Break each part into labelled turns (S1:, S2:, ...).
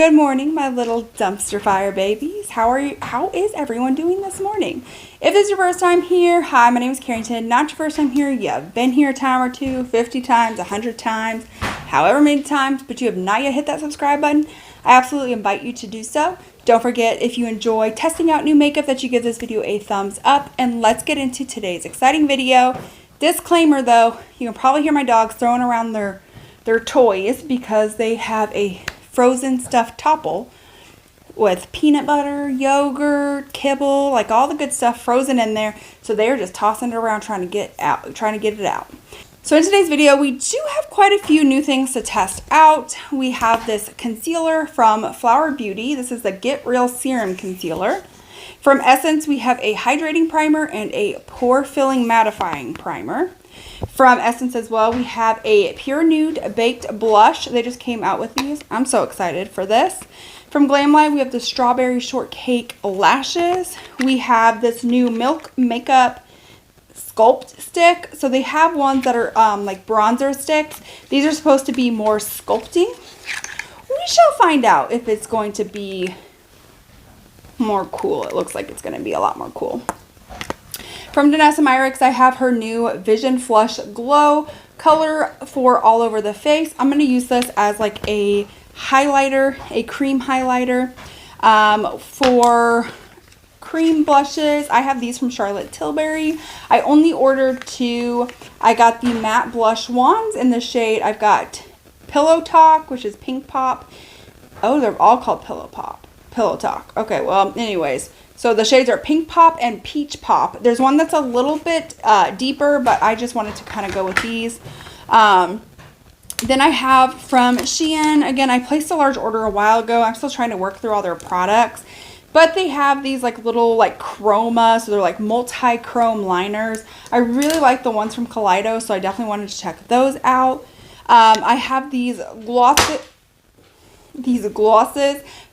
S1: Good morning, my little dumpster fire babies. How is everyone doing this morning? If this is your first time here, hi, my name is Carrington. Not your first time here, you've been here a time or two, 50 times, 100 times, however many times, but you have not yet hit that subscribe button. I absolutely invite you to do so. Don't forget, if you enjoy testing out new makeup, that you give this video a thumbs up. And let's get into today's exciting video. Disclaimer though, you can probably hear my dogs throwing around their toys because they have a frozen stuffed topple with peanut butter, yogurt, kibble, like all the good stuff frozen in there. So they're just tossing it around trying to get it out. So in today's video, we do have quite a few new things to test out. We have this concealer from Flower Beauty. This is the Get Real Serum Concealer. From Essence, we have a hydrating primer and a pore filling mattifying primer. From Essence as well, we have a Pure Nude Baked Blush. They just came out with these. I'm so excited for this. From Glamlight, we have the Strawberry Shortcake Lashes. We have this new Milk Makeup Sculpt Stick. So they have ones that are like bronzer sticks. These are supposed to be more sculpting. We shall find out if it's going to be more cool. It looks like it's going to be a lot more cool. From Danessa Myricks, I have her new Vision Flush Glow color for all over the face. I'm going to use this as like a highlighter, a cream highlighter. For cream blushes, I have these from Charlotte Tilbury. I only ordered two. I got the matte blush wands in the shade. I've got Pillow Talk, which is Pink Pop. Oh, they're all called Pillow Talk. Okay, well, anyways. So the shades are Pink Pop and Peach Pop. There's one that's a little bit deeper, but I just wanted to kind of go with these. Then I have from SHEIN. Again, I placed a large order a while ago. I'm still trying to work through all their products. But they have these like little like CHROMA, so they're like multi-chrome liners. I really like the ones from Kaleido, so I definitely wanted to check those out. I have these glosses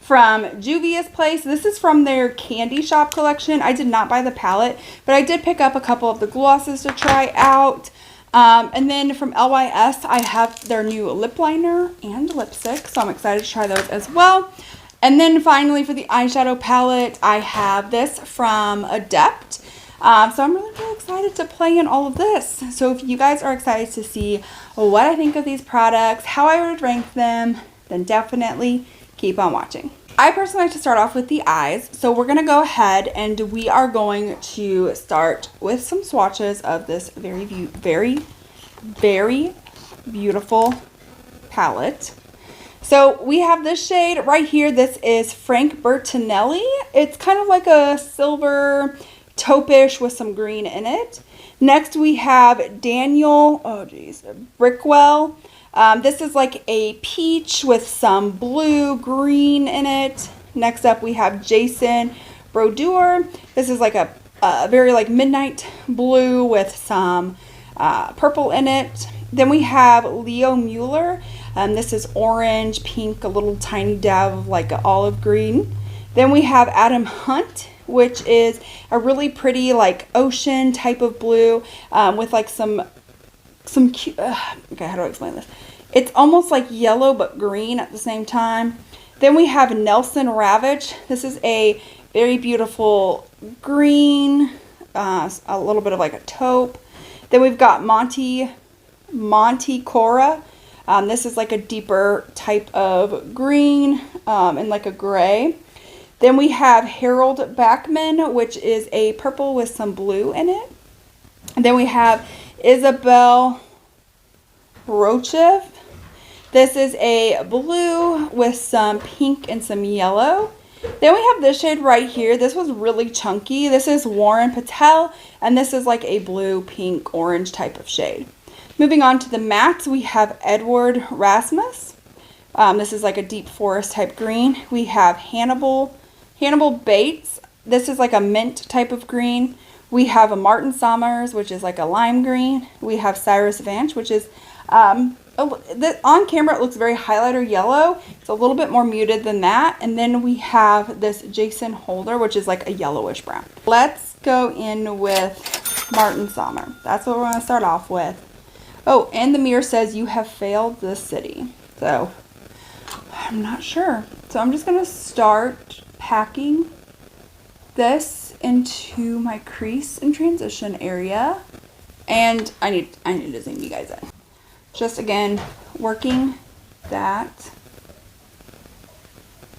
S1: from Juvia's Place. This is from their Candy Shop collection. I did not buy the palette, but I did pick up a couple of the glosses to try out. And then from LYS, I have their new lip liner and lipstick, so I'm excited to try those as well. And then finally for the eyeshadow palette, I have this from ADEPT. So I'm really excited to play in all of this. So if you guys are excited to see what I think of these products, how I would rank them, then definitely keep on watching. I personally like to start off with the eyes. So we're going to go ahead and we are going to start with some swatches of this very beautiful palette. So we have this shade right here. This is Frank Bertinelli. It's kind of like a silver taupe-ish with some green in it. Next we have Daniel, Brickwell. This is like a peach with some blue, green in it. Next up we have Jason Brodeur. This is like a very like midnight blue with some purple in it. Then we have Leo Mueller. This is orange, pink, a little tiny dab of like an olive green. Then we have Adam Hunt, which is a really pretty like ocean type of blue with like some cute, okay, how do I explain this? It's almost like yellow but green at the same time. Then we have Nelson Ravitch. This is a very beautiful green, a little bit of like a taupe. Then we've got Monte Cora. This is like a deeper type of green and like a gray. Then we have Harold Backman, which is a purple with some blue in it. And then we have Isabel Rochev. This is a blue with some pink and some yellow. Then we have this shade right here. This was really chunky. This is Warren Patel, and this is like a blue, pink, orange type of shade. Moving on to the mattes, we have Edward Rasmus. This is like a deep forest type green. We have Hannibal Bates. This is like a mint type of green. We have a Martin Summers, which is like a lime green. We have Cyrus Vance, which is, on camera it looks very highlighter yellow. It's a little bit more muted than that. And then we have this Jason Holder, which is like a yellowish brown. Let's go in with Martin Sommer. That's what we're going to start off with. Oh, and the mirror says you have failed the city. So I'm not sure. So I'm just going to start packing this into my crease and transition area. And I need to zoom you guys in. Just again, working that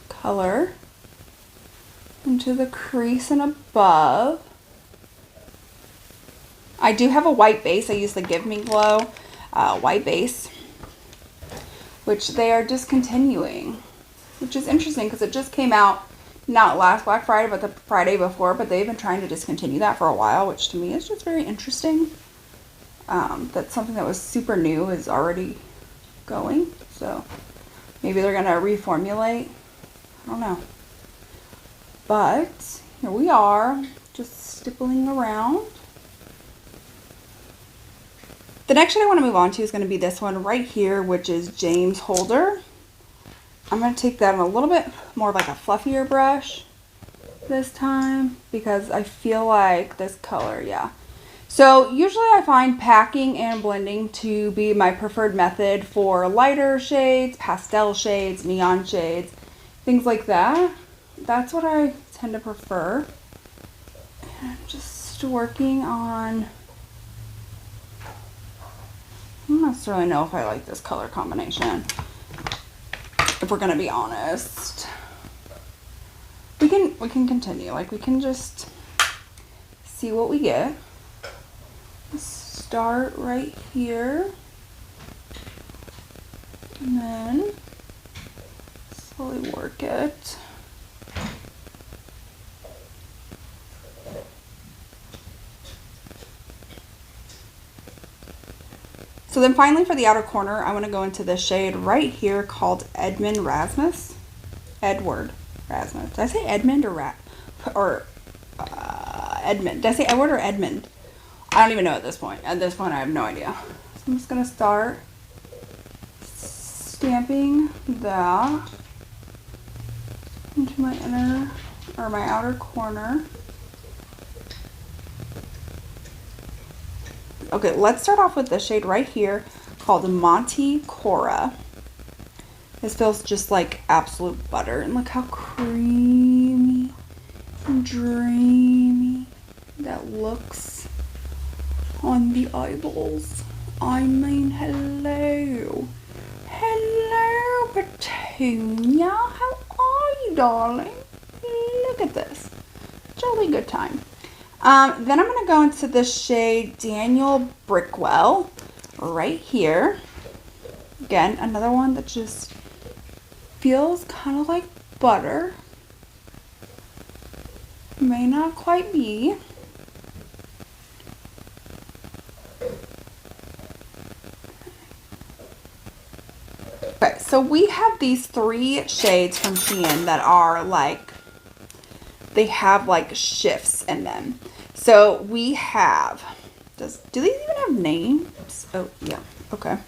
S1: color into the crease and above. I do have a white base. I use the Give Me Glow white base, which they are discontinuing, which is interesting because it just came out not last Black Friday, but the Friday before, but they've been trying to discontinue that for a while, which to me is just very interesting. That something that was super new is already going, so maybe they're going to reformulate. I don't know. But here we are, just stippling around. The next shade I want to move on to is going to be this one right here, which is James Holder. I'm going to take that in a little bit more of like a fluffier brush this time because I feel like this color, yeah. So usually I find packing and blending to be my preferred method for lighter shades, pastel shades, neon shades, things like that. That's what I tend to prefer. And I'm just working on, I don't necessarily know if I like this color combination, if we're gonna be honest. We can continue, like we can just see what we get. Start right here and then slowly work it. So then finally for the outer corner, I want to go into this shade right here called Edward Rasmus. Did I say Edmund or Edmund? Did I say Edward or Edmund? I don't even know at this point. At this point, I have no idea. So I'm just going to start stamping that into my inner or my outer corner. Okay, let's start off with this shade right here called Monte Cora. This feels just like absolute butter. And look how creamy and dreamy that looks on the eyeballs. I mean, hello. Hello, Petunia. How are you, darling? Look at this. Jolly good time. Then I'm going to go into the shade Daniel Brickwell right here. Again, another one that just feels kind of like butter. May not quite be. Okay, so we have these 3 shades from SHEIN that are like, they have like shifts in them. So we have, do these even have names? Oh, yeah, okay.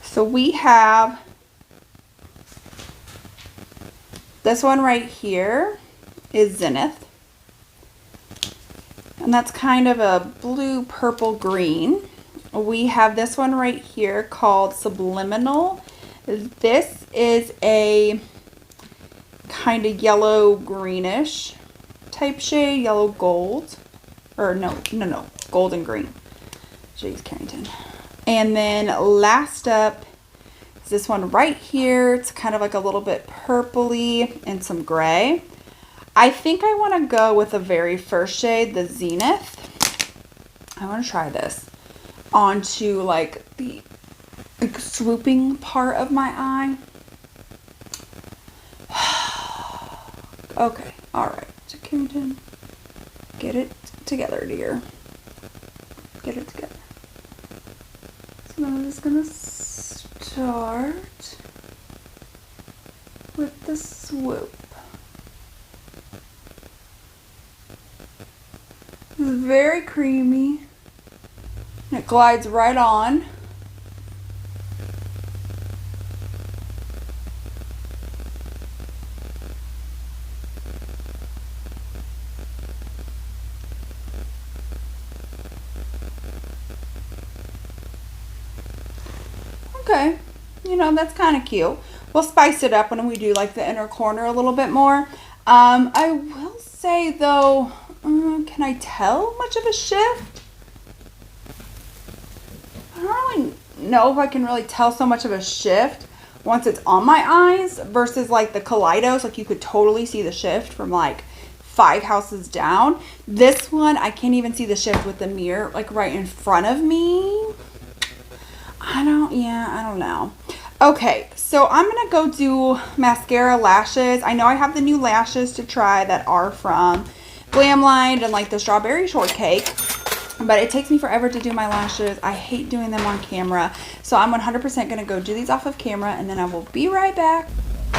S1: So we have this one right here is Zenith. And that's kind of a blue, purple, green. We have this one right here called Subliminal. This is a kind of yellow greenish type shade, yellow gold, or no, gold and green. Jeez, Carrington. And then last up is this one right here. It's kind of like a little bit purpley and some gray. I think I want to go with the very first shade, the Zenith. I want to try this onto like the swooping part of my eye. Okay, alright. So Carrington, get it together, dear. Get it together. So I'm just gonna start with the swoop. It's very creamy. And it glides right on. Okay, you know, that's kind of cute. we'll spice it up when we do like the inner corner a little bit more. I will say though, can I tell much of a shift? I don't really know if I can really tell so much of a shift once it's on my eyes versus like the Kaleidos. Like you could totally see the shift from like 5 houses down. This one, I can't even see the shift with the mirror like right in front of me. I don't know. Okay, so I'm gonna go do mascara lashes. I know I have the new lashes to try that are from Glamline and like the strawberry shortcake, but it takes me forever to do my lashes. I hate doing them on camera, so I'm 100% gonna go do these off of camera, and then I will be right back.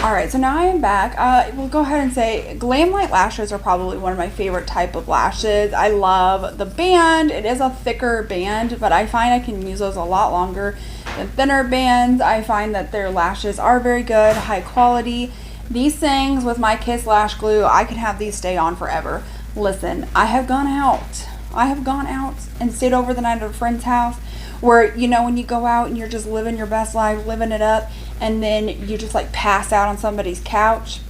S1: All right, so now I am back. We'll go ahead and say Glamlight lashes are probably one of my favorite type of lashes. I love the band. It is a thicker band, but I find I can use those a lot longer than thinner bands. I find that their lashes are very good, high quality. These things with my Kiss Lash Glue, I can have these stay on forever. Listen, I have gone out and stayed over the night at a friend's house where, you know, when you go out and you're just living your best life, living it up, and then you just like pass out on somebody's couch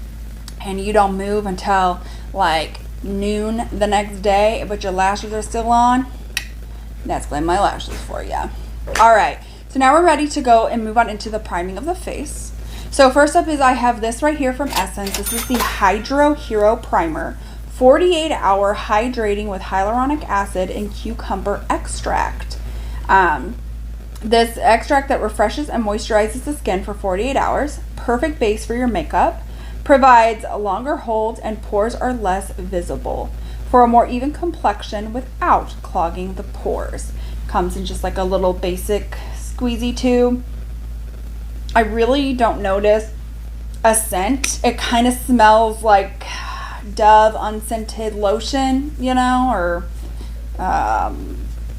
S1: and you don't move until like noon the next day, but your lashes are still on. That's Glam My Lashes for you. All right, so now we're ready to go and move on into the priming of the face. So first up is I have this right here from Essence. This is the Hydro Hero Primer. 48-hour hydrating with hyaluronic acid and cucumber extract. This extract that refreshes and moisturizes the skin for 48 hours. Perfect base for your makeup. Provides a longer hold and pores are less visible for a more even complexion without clogging the pores. Comes in just like a little basic squeezy tube. I really don't notice a scent. It kind of smells like Dove unscented lotion, you know, or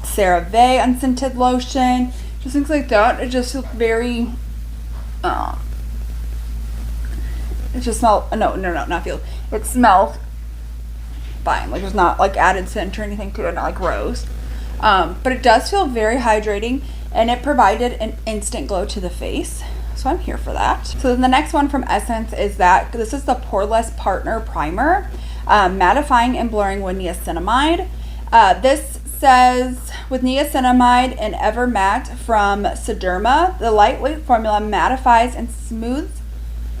S1: CeraVe unscented lotion, just things like that. It just feels very it just smells, not feel, it smells fine. Like there's not like added scent or anything to it, not like rose, but it does feel very hydrating, and it provided an instant glow to the face. So I'm here for that. So then the next one from Essence is that this is the Poreless Partner Primer, mattifying and blurring with niacinamide. This says with niacinamide and Ever Matte from Sederma, the lightweight formula mattifies and smooths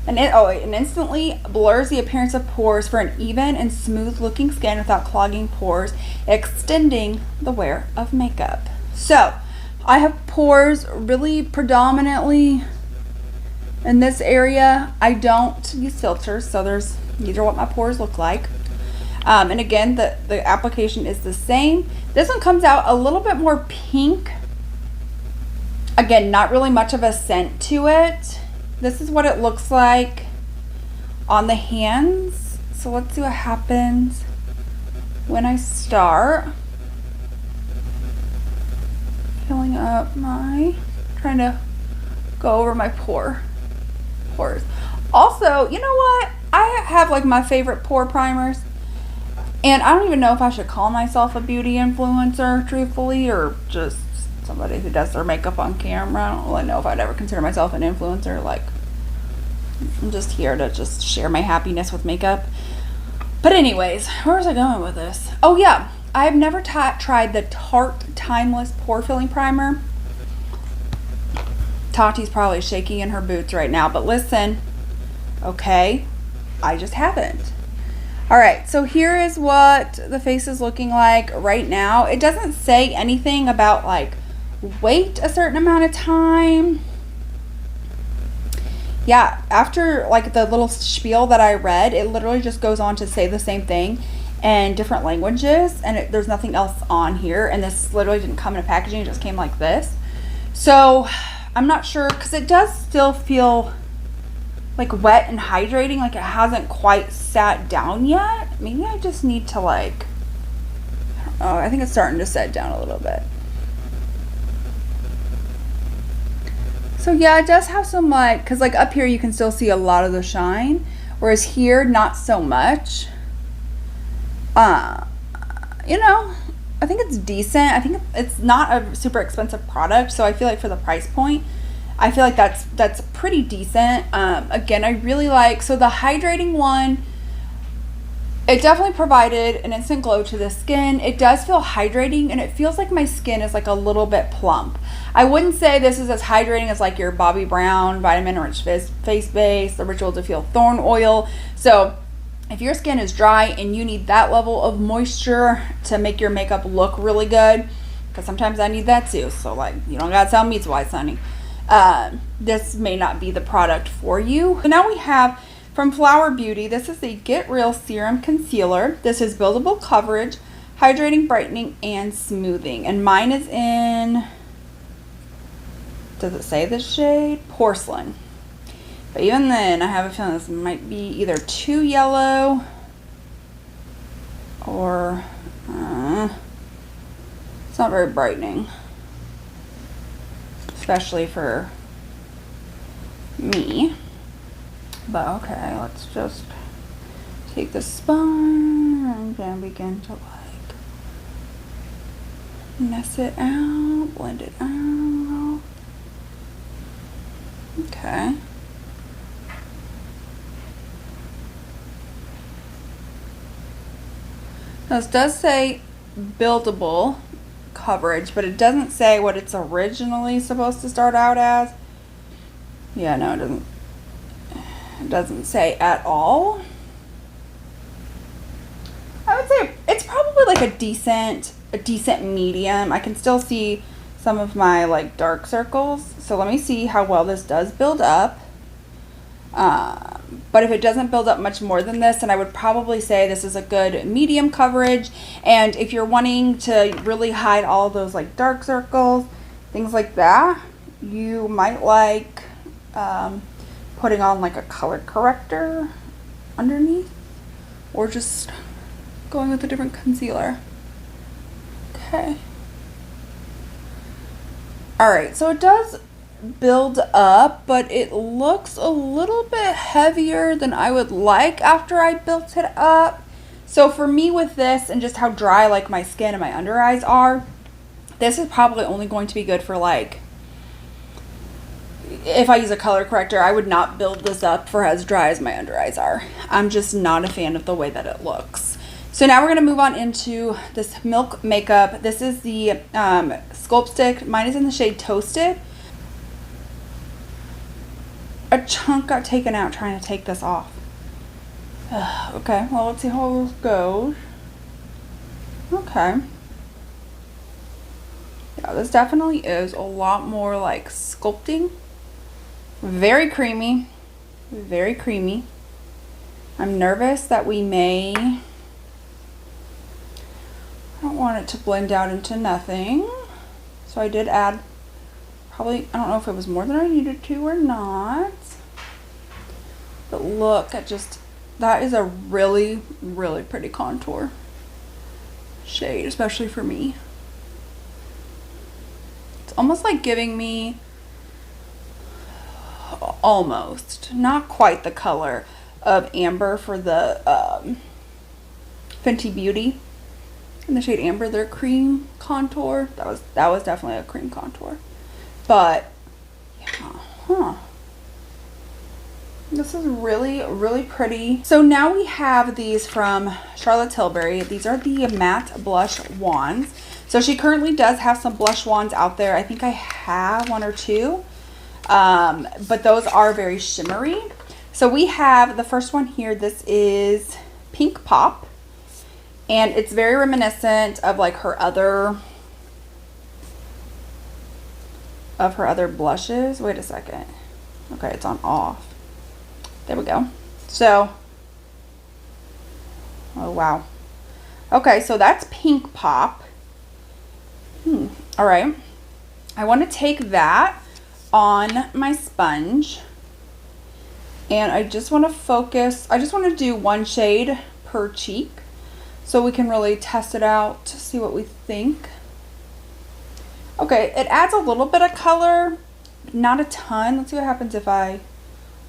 S1: and instantly blurs the appearance of pores for an even and smooth looking skin without clogging pores, extending the wear of makeup. So I have pores really predominantly in this area. I don't use filters, so these are what my pores look like. And again, the application is the same. This one comes out a little bit more pink. Again, not really much of a scent to it. This is what it looks like on the hands. So let's see what happens when I start filling up trying to go over my pores. Also, you know what? I have like my favorite pore primers, and I don't even know if I should call myself a beauty influencer, truthfully, or just somebody who does their makeup on camera. I don't really know if I'd ever consider myself an influencer. Like, I'm just here to just share my happiness with makeup. But anyways, where was I going with this? Oh yeah, I've never tried the Tarte Timeless Pore Filling Primer. Tati's probably shaking in her boots right now, but listen, okay, I just haven't. All right, so here is what the face is looking like right now. It doesn't say anything about like wait a certain amount of time. Yeah, after like the little spiel that I read, it literally just goes on to say the same thing in different languages, and there's nothing else on here. And this literally didn't come in a packaging, it just came like this. So I'm not sure, because it does still feel like wet and hydrating, like it hasn't quite sat down yet. Maybe I just need to like, I don't know, I think it's starting to set down a little bit. So yeah, it does have some like, because like up here you can still see a lot of the shine, whereas here not so much. You know, I think it's decent. I think it's not a super expensive product, so I feel like for the price point, I feel like that's pretty decent. Again, I really like, so the hydrating one, it definitely provided an instant glow to the skin. It does feel hydrating, and it feels like my skin is like a little bit plump. I wouldn't say this is as hydrating as like your Bobbi Brown Vitamin Rich Face Base, the Ritual to Feel Thorn Oil. So if your skin is dry and you need that level of moisture to make your makeup look really good, because sometimes I need that too, so like, you don't gotta tell me twice, honey. This may not be the product for you. So now we have from Flower Beauty, this is the Get Real Serum Concealer. This is buildable coverage, hydrating, brightening, and smoothing. And mine is in, does it say the shade? Porcelain. But even then, I have a feeling this might be either too yellow or it's not very brightening, especially for me. But okay, let's just take the sponge and then begin to like mess it out, blend it out. Okay. Now this does say buildable coverage, but it doesn't say what it's originally supposed to start out as. Yeah, no, it doesn't. It doesn't say at all. I would say it's probably like a decent medium. I can still see some of my like dark circles. So let me see how well this does build up. But if it doesn't build up much more than this, then I would probably say this is a good medium coverage. And if you're wanting to really hide all those like dark circles, things like that, you might like putting on like a color corrector underneath, or just going with a different concealer. Okay. All right, so it does build up, but it looks a little bit heavier than I would like after I built it up. So for me with this, and just how dry like my skin and my under eyes are, this is probably only going to be good for like, if I use a color corrector, I would not build this up for as dry as my under eyes are. I'm just not a fan of the way that it looks. So now we're going to move on into this Milk makeup. This is the Sculpt Stick. Mine is in the shade Toasted. A chunk got taken out trying to take this off. Okay, well, let's see how this goes. Okay. Yeah, this definitely is a lot more like sculpting. Very creamy. Very creamy. I'm nervous that we may... I don't want it to blend out into nothing. So I did add probably, I don't know if it was more than I needed to or not. But look at just, that is a really, really pretty contour shade, especially for me. It's almost like giving me, almost, not quite the color of Amber for the Fenty Beauty. In the shade Amber, their cream contour. That was definitely a cream contour. But yeah, this is really, really pretty. So now we have these from Charlotte Tilbury. These are the matte blush wands. So she currently does have some blush wands out there. I think I have one or two. But those are very shimmery. So we have the first one here. This is Pink Pop. And it's very reminiscent of like her other blushes. Wait a second. Okay, it's on off. There we go. So, oh wow. Okay, so that's Pink Pop. All right. I want to take that on my sponge. And I just want to focus. I just want to do one shade per cheek, so we can really test it out to see what we think. Okay, it adds a little bit of color, not a ton. Let's see what happens if I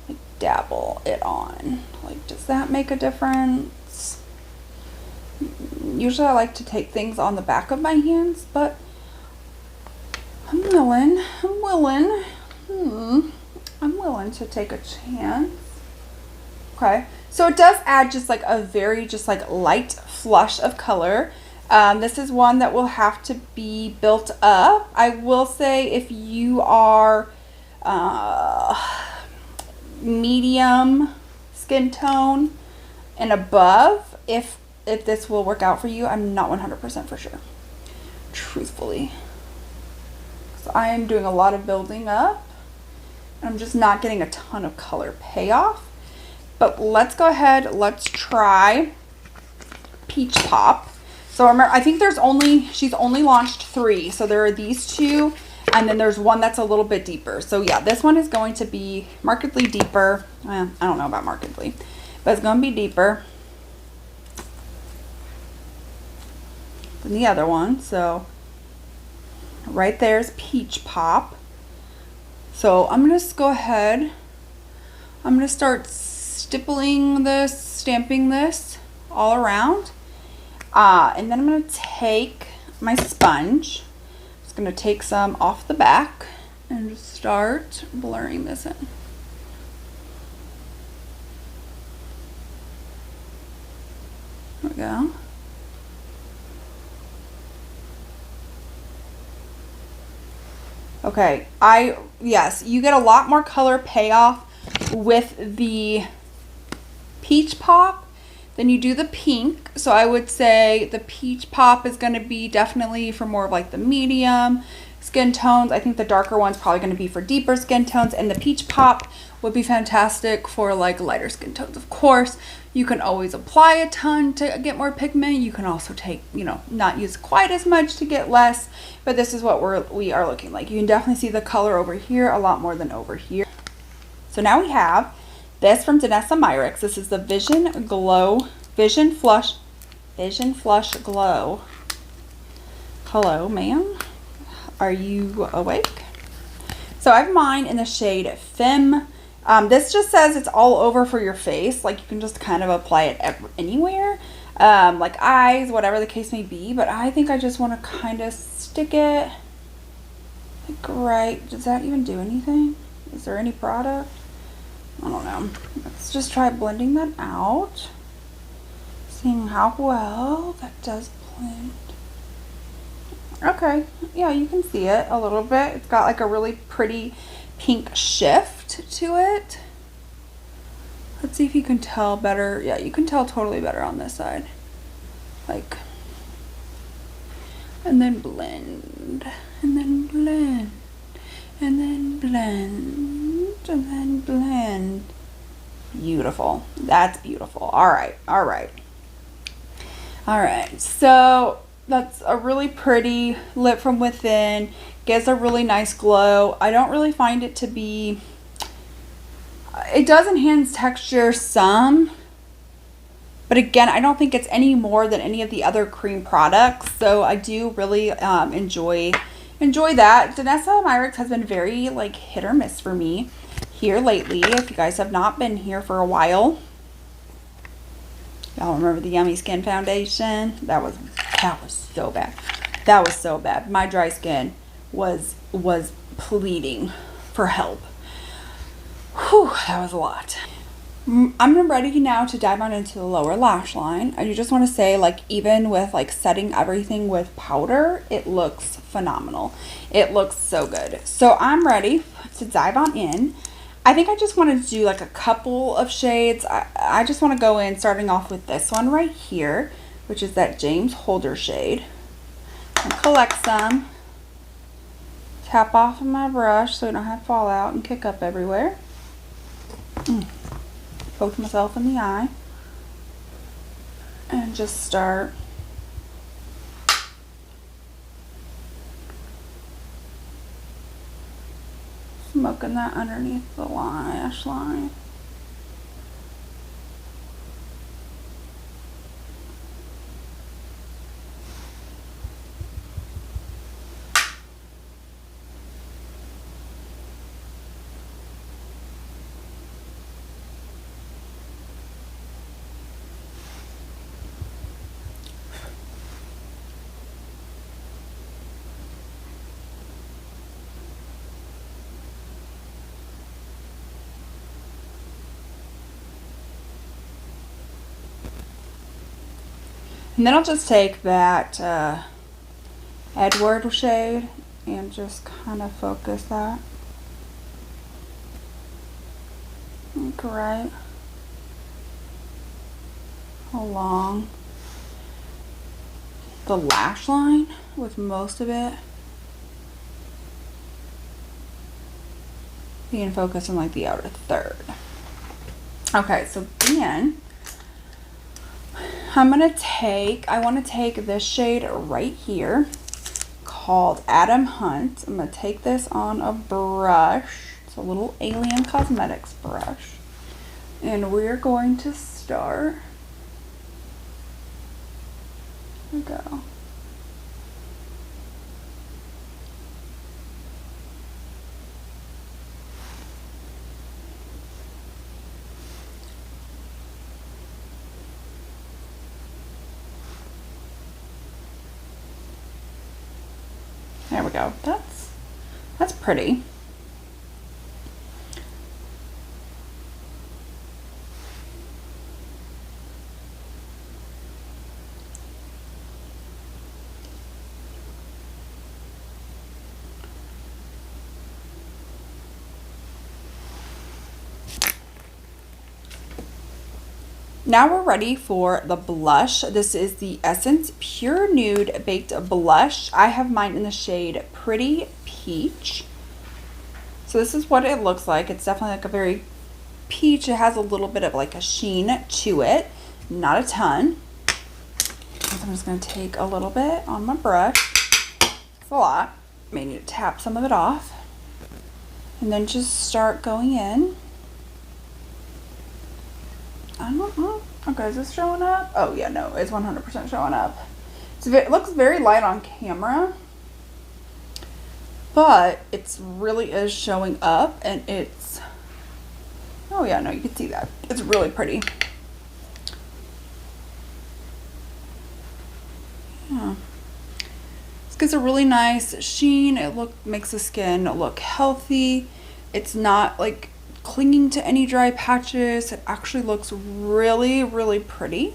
S1: like dabble it on. Like, does that make a difference? Usually I like to take things on the back of my hands, but I'm willing. I'm willing to take a chance. Okay, so it does add just like a very just like light flush of color. This is one that will have to be built up. I will say if you are medium skin tone and above, if this will work out for you, I'm not 100% for sure, truthfully. So I am doing a lot of building up. I'm just not getting a ton of color payoff. But let's go ahead, let's try Peach Pop. So remember, I think she's only launched 3. So there are these 2, and then there's one that's a little bit deeper. So yeah, this one is going to be markedly deeper. Well, I don't know about markedly, but it's going to be deeper than the other one. So right there's Peach Pop. So I'm going to just go ahead. I'm going to start stippling this, stamping this all around. And then I'm going to take my sponge. I'm just going to take some off the back and just start blurring this in. There we go. Okay, yes, you get a lot more color payoff with the Peach Pop than you do the pink. So I would say the Peach Pop is going to be definitely for more of like the medium skin tones. I think the darker one's probably going to be for deeper skin tones, and the Peach Pop would be fantastic for like lighter skin tones. Of course, you can always apply a ton to get more pigment. You can also take, you know, not use quite as much to get less, but this is what we are looking like. You can definitely see the color over here a lot more than over here. So now we have this from Danessa Myricks. This is the Vision Flush Glow. Hello, ma'am. Are you awake? So I have mine in the shade Femme. This just says it's all over for your face. Like you can just kind of apply it anywhere. Like eyes, whatever the case may be. But I think I just want to kind of stick it like right. Does that even do anything? Is there any product? I don't know. Let's just try blending that out. Seeing how well that does blend. Okay, yeah, you can see it a little bit. It's got like a really pretty pink shift to it. Let's see if you can tell better. Yeah, you can tell totally better on this side. Like, and then blend, and then blend, and then blend, and then blend. Beautiful. That's beautiful. All right, all right. All right, so that's a really pretty lip from within. Gives a really nice glow. I don't really find it to be, it does enhance texture some, but again, I don't think it's any more than any of the other cream products. So I do really enjoy that. Danessa Myricks has been very like hit or miss for me here lately. If you guys have not been here for a while, y'all remember the Yummy Skin Foundation? That was so bad. That was so bad. My dry skin was pleading for help. Whew, that was a lot. I'm ready now to dive on into the lower lash line. I just want to say, like, even with like setting everything with powder, it looks phenomenal. It looks so good. So I'm ready to dive on in. I think I just want to do like a couple of shades. I just want to go in starting off with this one right here, which is that James Holder shade. And collect some. Tap off of my brush so I don't have fall out and kick up everywhere. Poke myself in the eye. And just start smoking that underneath the lash line. And then I'll just take that Edward shade and just kind of focus that. Like right along the lash line with most of it being focused on like the outer third. Okay, so then I want to take this shade right here called Adam Hunt. I'm going to take this on a brush. It's a little Alien Cosmetics brush. And we're going to start. Here we go. There we go. That's pretty. Now we're ready for the blush. This is the Essence Pure Nude Baked Blush. I have mine in the shade Pretty Peach. So this is what it looks like. It's definitely like a very peach. It has a little bit of like a sheen to it, not a ton. So I'm just going to take a little bit on my brush. It's a lot. May need to tap some of it off. And then just start going in. I don't know. Okay, is this showing up? Oh yeah, no, it's 100% showing up. It looks very light on camera, but it's really is showing up, and it's, oh yeah, no, you can see that. It's really pretty. Yeah. This gives a really nice sheen. It makes the skin look healthy. It's not like clinging to any dry patches. It actually looks really, really pretty.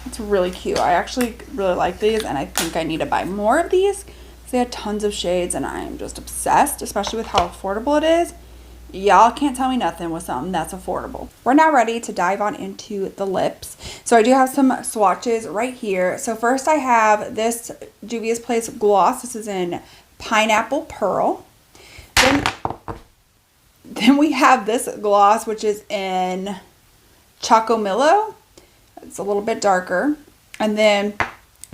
S1: It's really cute. I actually really like these, and I think I need to buy more of these because they had tons of shades, and I am just obsessed, especially with how affordable it is. Y'all can't tell me nothing with something that's affordable. We're now ready to dive on into the lips. So I do have some swatches right here. So first I have this Juvia's Place gloss. This is in Pineapple Pearl. Then we have this gloss, which is in Chocomillo. It's a little bit darker. And then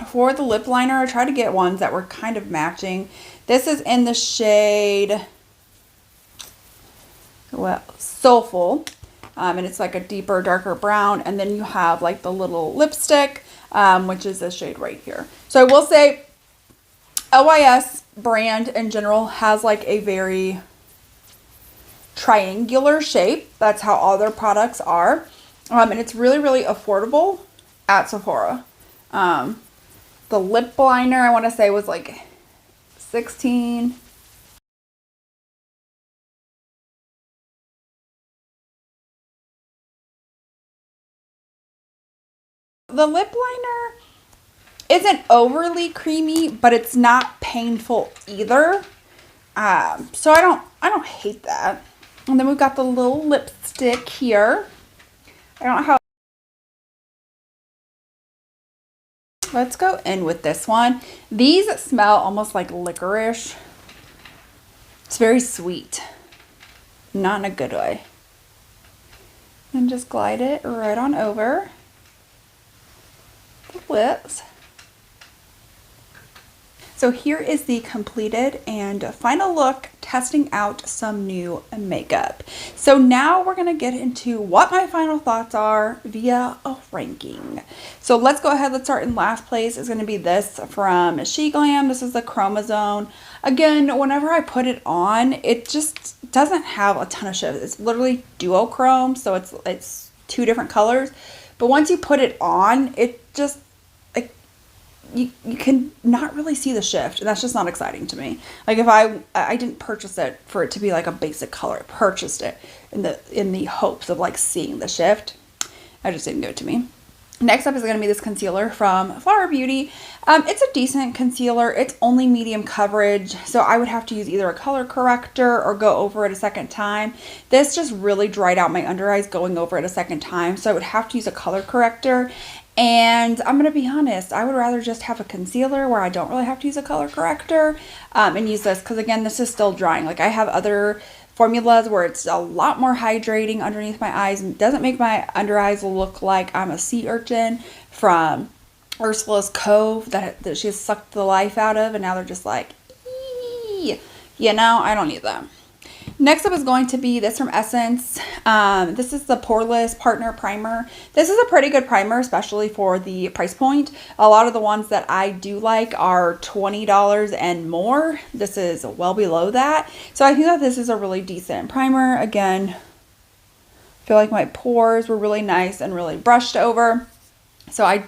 S1: for the lip liner, I tried to get ones that were kind of matching. This is in the shade, well, Soulful. And it's like a deeper, darker brown. And then you have like the little lipstick, which is this shade right here. So I will say LYS brand in general has like a very triangular shape. That's how all their products are. And it's really, really affordable at Sephora. The lip liner, I want to say, was like $16. The lip liner isn't overly creamy, but it's not painful either. So I don't hate that. And then we've got the little lipstick here. I don't know how. Let's go in with this one. These smell almost like licorice. It's very sweet. Not in a good way. And just glide it right on over the lips. So here is the completed and final look, testing out some new makeup. So now we're going to get into what my final thoughts are via a ranking. So let's go ahead. Let's start in last place. Is going to be this from SHEIN. This is the Chroma Zone. Again, whenever I put it on, it just doesn't have a ton of shifts. It's literally duochrome, so it's two different colors. But once you put it on, it just, you can not really see the shift, and that's just not exciting to me. Like, if I didn't purchase it for it to be like a basic color. I purchased it in the hopes of like seeing the shift. I just didn't give it to me. Next up is going to be this concealer from Flower Beauty. It's a decent concealer. It's only medium coverage, so I would have to use either a color corrector or go over it a second time. This just really dried out my under eyes going over it a second time, so I would have to use a color corrector. And I'm going to be honest, I would rather just have a concealer where I don't really have to use a color corrector and use this, because again, this is still drying. Like I have other formulas where it's a lot more hydrating underneath my eyes and doesn't make my under eyes look like I'm a sea urchin from Ursula's Cove that she has sucked the life out of, and now they're just like, eee. You know, I don't need them. Next up is going to be this from Essence. This is the Poreless Partner Primer. This is a pretty good primer, especially for the price point. A lot of the ones that I do like are $20 and more. This is well below that. So I think that this is a really decent primer. Again, I feel like my pores were really nice and really brushed over. So I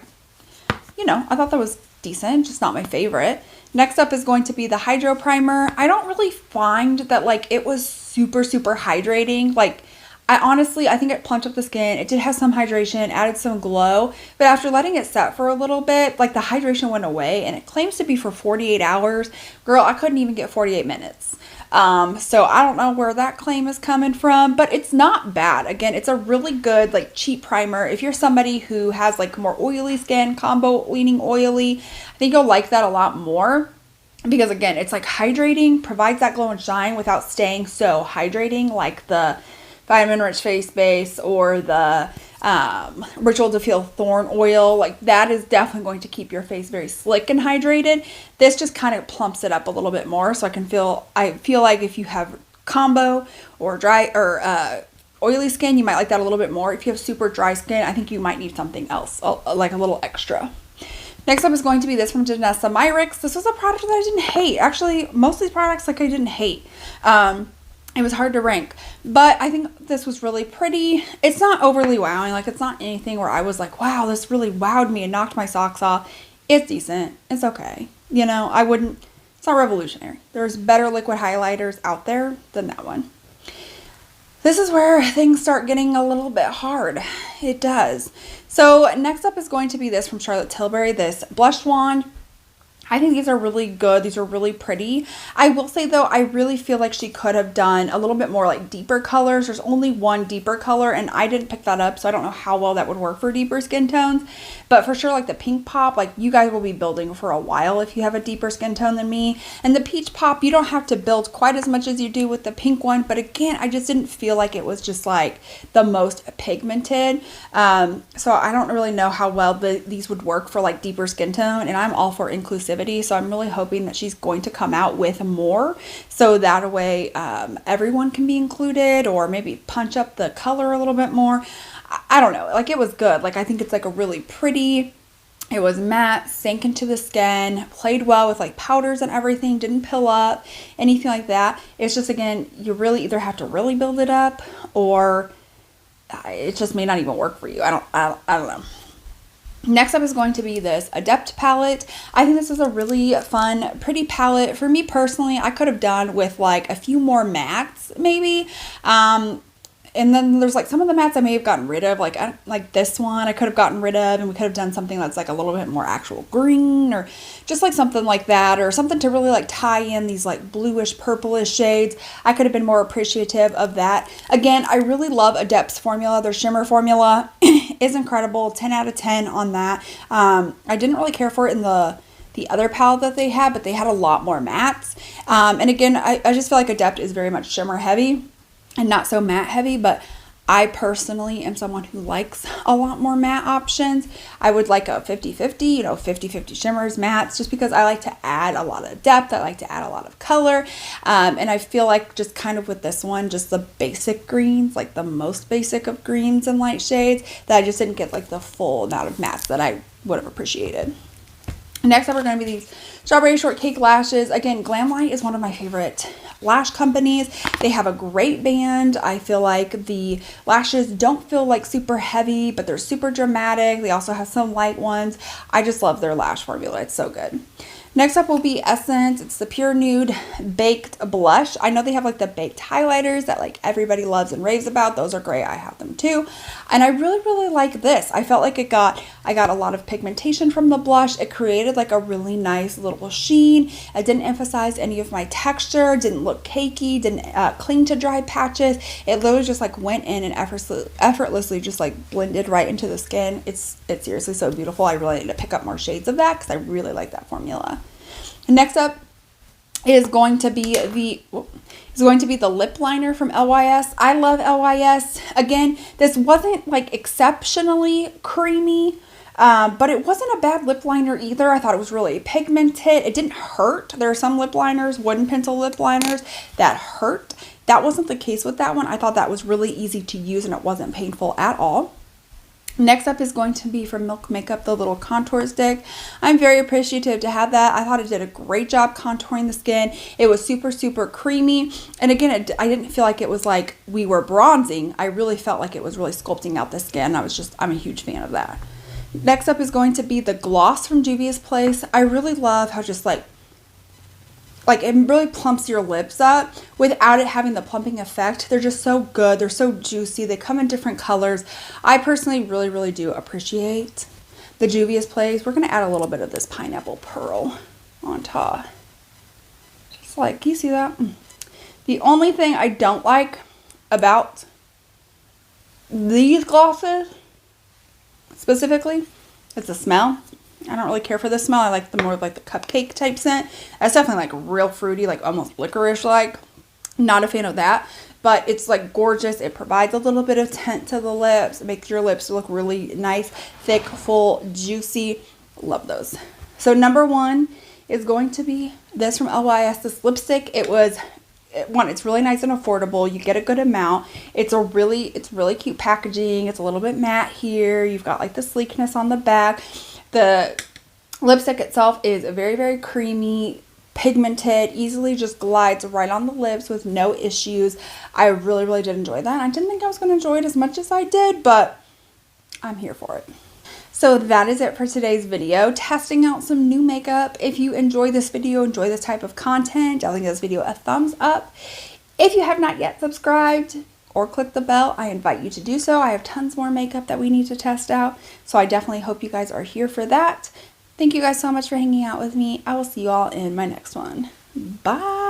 S1: thought that was decent, just not my favorite. Next up is going to be the Hydro Primer. I don't really find that like it was super hydrating. Like I think it plumped up the skin. It did have some hydration, added some glow, but after letting it set for a little bit, like the hydration went away, and it claims to be for 48 hours. Girl, I couldn't even get 48 minutes. So I don't know where that claim is coming from, but it's not bad. Again, it's a really good, like cheap primer. If you're somebody who has like more oily skin, combo leaning oily, I think you'll like that a lot more. Because again, it's like hydrating, provides that glow and shine without staying so hydrating like the Vitamin Rich Face Base or the Ritual to Feel Thorn Oil. Like that is definitely going to keep your face very slick and hydrated. This just kind of plumps it up a little bit more, so I feel like if you have combo or dry or oily skin, you might like that a little bit more. If you have super dry skin, I think you might need something else, like a little extra. Next up is going to be this from Janessa Myricks. This was a product that I didn't hate. Actually, most of these products like I didn't hate. It was hard to rank, but I think this was really pretty. It's not overly wowing. Like it's not anything where I was like, wow, this really wowed me and knocked my socks off. It's decent. It's okay. You know, it's not revolutionary. There's better liquid highlighters out there than that one. This is where things start getting a little bit hard. It does. So next up is going to be this from Charlotte Tilbury, this blush wand. I think these are really good. These are really pretty. I will say though, I really feel like she could have done a little bit more like deeper colors. There's only one deeper color and I didn't pick that up, so I don't know how well that would work for deeper skin tones. But for sure, like the pink pop, like you guys will be building for a while if you have a deeper skin tone than me. And the peach pop, you don't have to build quite as much as you do with the pink one. But again, I just didn't feel like it was just like the most pigmented. So I don't really know how well these would work for like deeper skin tone. And I'm all for inclusivity. So I'm really hoping that she's going to come out with more. So that way everyone can be included, or maybe punch up the color a little bit more. I don't know, like it was good. Like I think it's like a really pretty, it was matte, sank into the skin, played well with like powders and everything, didn't pill up, anything like that. It's just, again, you really either have to really build it up or it just may not even work for you. I don't know. Next up is going to be this ADEPT palette. I think this is a really fun, pretty palette. For me personally, I could have done with like a few more mattes maybe. And then there's like some of the mattes I may have gotten rid of, like this one I could have gotten rid of, and we could have done something that's like a little bit more actual green, or just like something like that, or something to really like tie in these like bluish purplish shades. I could have been more appreciative of that. Again, I really love ADEPT's formula. Their shimmer formula is incredible. 10 out of 10 on that. I didn't really care for it in the other palette that they had, but they had a lot more mattes. And again, I just feel like ADEPT is very much shimmer heavy and not so matte heavy, but I personally am someone who likes a lot more matte options. I would like a 50-50, 50-50 shimmers, mattes, just because I like to add a lot of depth. I like to add a lot of color. And I feel like just kind of with this one, just the basic greens, like the most basic of greens and light shades, that I just didn't get like the full amount of mattes that I would have appreciated. Next up are going to be these Strawberry Shortcake lashes. Again, Glamlight is one of my favorite lash companies. They have a great band. I feel like the lashes don't feel like super heavy, but they're super dramatic. They also have some light ones. I just love their lash formula. It's so good. Next up will be Essence. It's the Pure Nude Baked Blush. I know they have like the baked highlighters that like everybody loves and raves about. Those are great. I have them too. And I really, really like this. I felt like I got a lot of pigmentation from the blush. It created like a really nice little sheen. It didn't emphasize any of my texture. Didn't look cakey. Didn't cling to dry patches. It literally just like went in and effortlessly just like blended right into the skin. It's seriously so beautiful. I really need to pick up more shades of that because I really like that formula. Next up is going to be the lip liner from LYS. I love LYS. Again, this wasn't like exceptionally creamy, but it wasn't a bad lip liner either. I thought it was really pigmented. It didn't hurt. There are some lip liners, wooden pencil lip liners, that hurt. That wasn't the case with that one. I thought that was really easy to use and it wasn't painful at all. Next up is going to be from Milk Makeup, the little contour stick. I'm very appreciative to have that. I thought it did a great job contouring the skin. It was super, super creamy. And again, I didn't feel like it was like we were bronzing. I really felt like it was really sculpting out the skin. I'm a huge fan of that. Next up is going to be the gloss from Juvia's Place. I really love how just like it really plumps your lips up without it having the plumping effect. They're just so good. They're so juicy. They come in different colors. I personally really, really do appreciate the Juvia's Place. We're going to add a little bit of this pineapple pearl on top. Just like, can you see that? The only thing I don't like about these glosses specifically is the smell. I don't really care for the smell. I like the more like the cupcake type scent. That's definitely like real fruity, like almost licorice like. Not a fan of that, but it's like gorgeous. It provides a little bit of tint to the lips. It makes your lips look really nice, thick, full, juicy. Love those. So number one is going to be this from LYS, this lipstick. It's really nice and affordable. You get a good amount. It's really cute packaging. It's a little bit matte here. You've got like the sleekness on the back. The lipstick itself is very, very creamy, pigmented, easily just glides right on the lips with no issues. I really, really did enjoy that. I didn't think I was going to enjoy it as much as I did, but I'm here for it. So that is it for today's video, testing out some new makeup. If you enjoy this video, enjoy this type of content, I'll give this video a thumbs up. If you have not yet subscribed or click the bell, I invite you to do so. I have tons more makeup that we need to test out, so I definitely hope you guys are here for that. Thank you guys so much for hanging out with me. I will see you all in my next one. Bye.